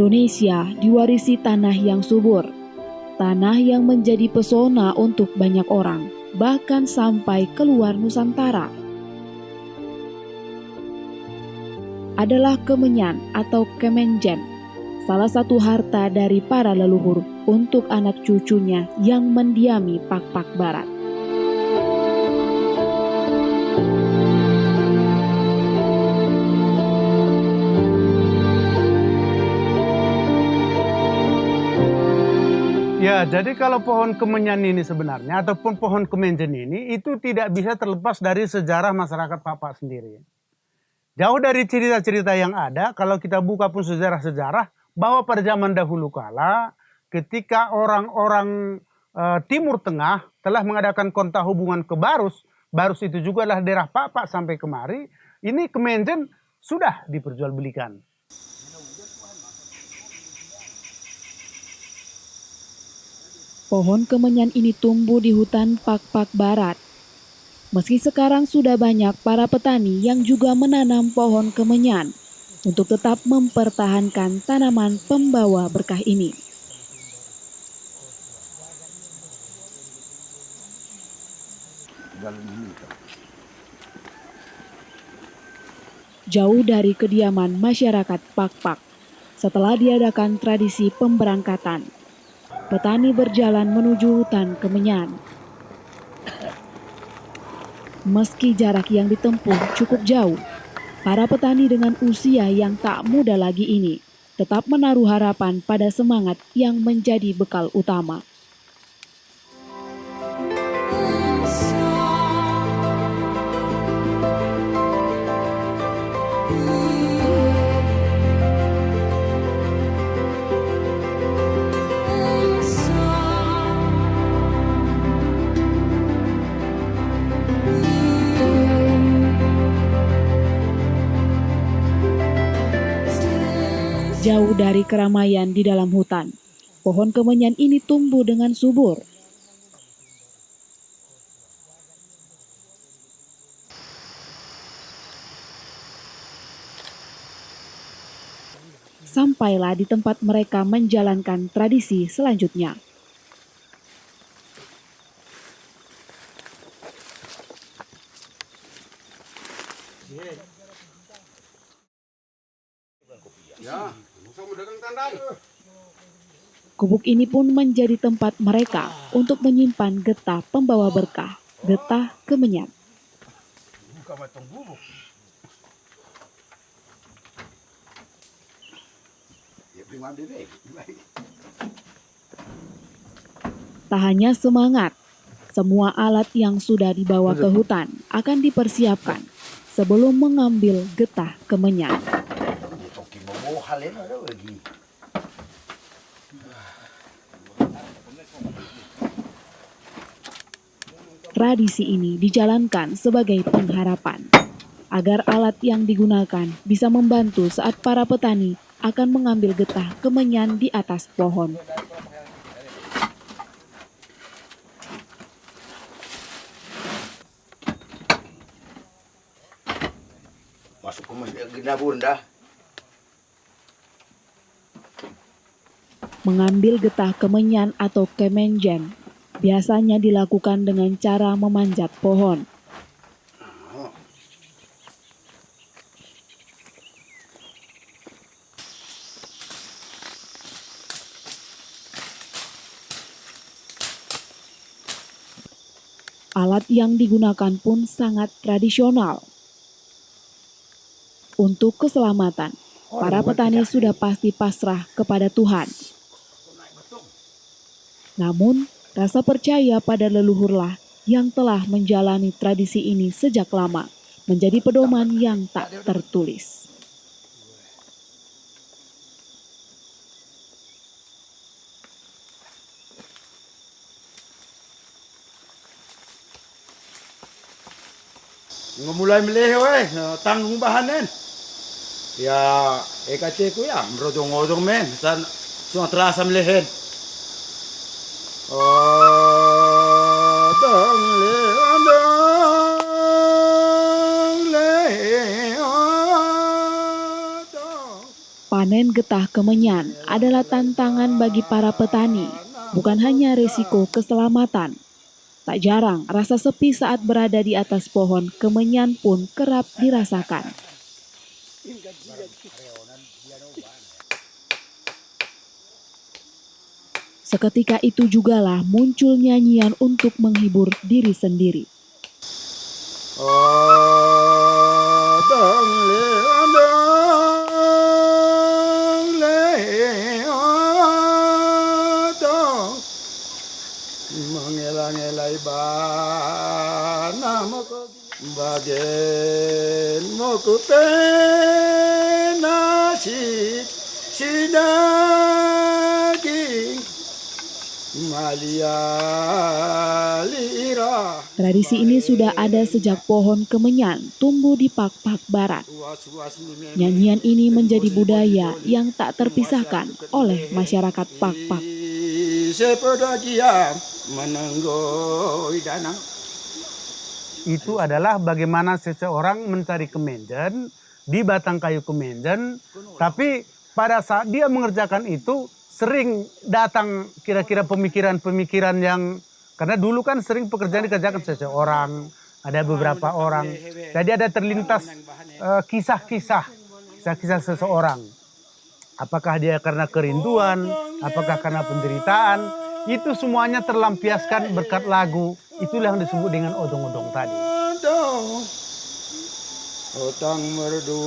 Indonesia diwarisi tanah yang subur, tanah yang menjadi pesona untuk banyak orang, bahkan sampai keluar Nusantara. Adalah kemenyan atau kemenjen, salah satu harta dari para leluhur untuk anak cucunya yang mendiami Pak-Pak Barat. Ya, jadi kalau pohon kemenyan ini sebenarnya ataupun pohon kemenjen ini itu tidak bisa terlepas dari sejarah masyarakat Pak-Pak sendiri. Jauh dari cerita-cerita yang ada, kalau kita buka pun sejarah-sejarah bahwa pada zaman dahulu kala ketika orang-orang Timur Tengah telah mengadakan kontak hubungan ke Barus, Barus itu juga adalah daerah Pak-Pak sampai kemari, ini kemenjen sudah diperjualbelikan. Pohon kemenyan ini tumbuh di hutan Pak-Pak Barat. Meski sekarang sudah banyak para petani yang juga menanam pohon kemenyan untuk tetap mempertahankan tanaman pembawa berkah ini. Jauh dari kediaman masyarakat Pak-Pak, setelah diadakan tradisi pemberangkatan, petani berjalan menuju hutan kemenyan. Meski jarak yang ditempuh cukup jauh, para petani dengan usia yang tak muda lagi ini tetap menaruh harapan pada semangat yang menjadi bekal utama. Jauh dari keramaian di dalam hutan, pohon kemenyan ini tumbuh dengan subur. Sampailah di tempat mereka menjalankan tradisi selanjutnya. Gubuk ini pun menjadi tempat mereka untuk menyimpan getah pembawa berkah, getah kemenyan. Tak hanya semangat, semua alat yang sudah dibawa ke hutan akan dipersiapkan sebelum mengambil getah kemenyan. Tradisi ini dijalankan sebagai pengharapan agar alat yang digunakan bisa membantu saat para petani akan mengambil getah kemenyan di atas pohon. Masuk ke dapur dah. Mengambil getah kemenyan atau kemenjen biasanya dilakukan dengan cara memanjat pohon. Alat yang digunakan pun sangat tradisional. Untuk keselamatan, para petani sudah pasti pasrah kepada Tuhan. Namun, rasa percaya pada leluhurlah yang telah menjalani tradisi ini sejak lama, menjadi pedoman yang tak tertulis. Mulai meleh weh, tanggung bahanen. Ya, ekace ko ya, merodong-odong men, semua terasa melehen. Panen memanen getah kemenyan adalah tantangan bagi para petani, bukan hanya risiko keselamatan. Tak jarang rasa sepi saat berada di atas pohon kemenyan pun kerap dirasakan. Seketika itu jugalah muncul nyanyian untuk menghibur diri sendiri. Mengelai-elai bana bagen mokupe nasi sidaging malialira. Tradisi ini sudah ada sejak pohon kemenyan tumbuh di Pak-Pak Barat. Nyanyian ini menjadi budaya yang tak terpisahkan oleh masyarakat Pak-Pak. Itu adalah bagaimana seseorang mencari kemenjan di batang kayu kemenjan, tapi pada saat dia mengerjakan itu sering datang kira-kira pemikiran-pemikiran yang, karena dulu kan sering pekerjaan dikerjakan seseorang, ada beberapa orang, jadi ada terlintas kisah-kisah seseorang. Apakah dia karena kerinduan, apakah karena penderitaan, itu semuanya terlampiaskan berkat lagu. Itulah yang disebut dengan odong-odong tadi. Otang merdu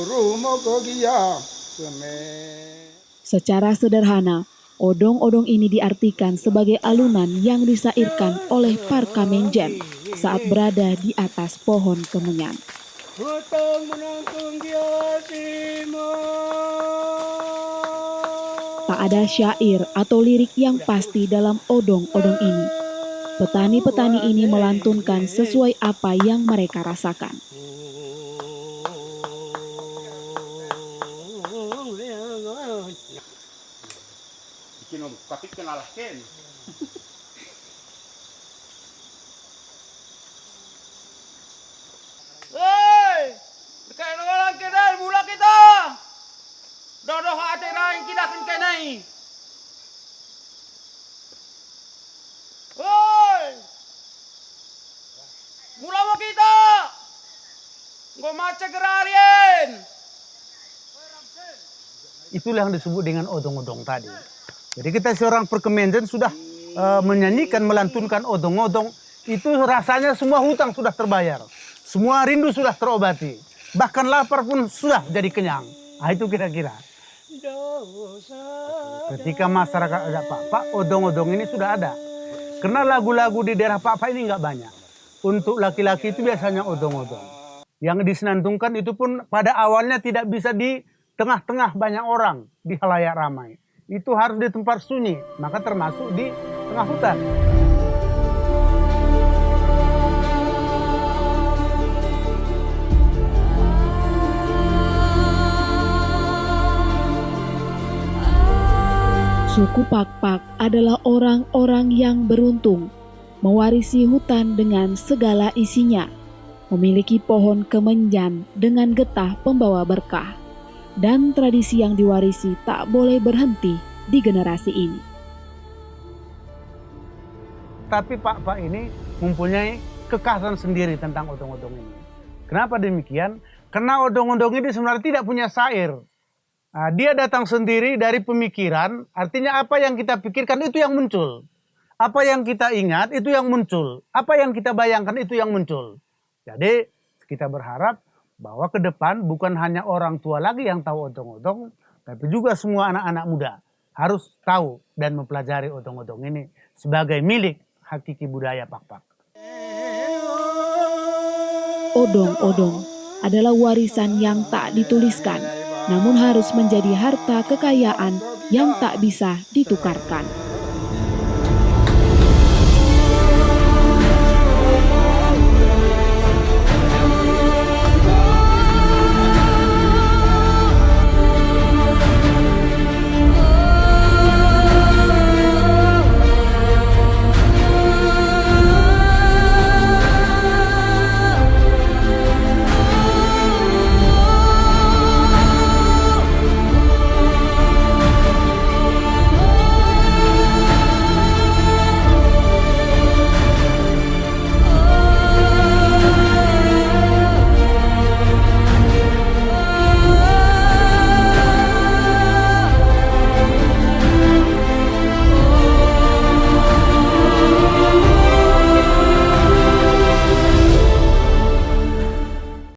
rumah kogia. Secara sederhana, odong-odong ini diartikan sebagai alunan yang disairkan oleh para kemenjan saat berada di atas pohon kemenyan. Tak ada syair atau lirik yang pasti dalam odong-odong ini. Petani-petani ini melantunkan sesuai apa yang mereka rasakan. Tapi kenalahkan. Hei, dekat orang kita, mula kita. Dodoh hati lain kita akan kenai. Hei, mula mau kita. Gak maca gerarien. Itulah yang disebut dengan odong-odong tadi. Jadi kita seorang perkemenjan sudah menyanyikan, melantunkan odong-odong, itu rasanya semua hutang sudah terbayar. Semua rindu sudah terobati. Bahkan lapar pun sudah jadi kenyang. Nah, itu kira-kira. Ketika masyarakat ada Pak-Pak, odong-odong ini sudah ada. Karena lagu-lagu di daerah Pak-Pak ini nggak banyak. Untuk laki-laki itu biasanya odong-odong. Yang disenandungkan itu pun pada awalnya tidak bisa di tengah-tengah banyak orang, di halayak ramai. Itu harus di tempat sunyi, maka termasuk di tengah hutan. Suku Pak-Pak adalah orang-orang yang beruntung, mewarisi hutan dengan segala isinya, memiliki pohon kemenjan dengan getah pembawa berkah. Dan tradisi yang diwarisi tak boleh berhenti di generasi ini. Tapi Pak-Pak ini mempunyai kekhasan sendiri tentang odong-odong ini. Kenapa demikian? Karena odong-odong ini sebenarnya tidak punya syair. Nah, dia datang sendiri dari pemikiran, artinya apa yang kita pikirkan itu yang muncul. Apa yang kita ingat itu yang muncul. Apa yang kita bayangkan itu yang muncul. Jadi kita berharap bahwa ke depan bukan hanya orang tua lagi yang tahu odong-odong, tapi juga semua anak-anak muda harus tahu dan mempelajari odong-odong ini sebagai milik hakiki budaya Pak-Pak. Odong-odong adalah warisan yang tak dituliskan, namun harus menjadi harta kekayaan yang tak bisa ditukarkan.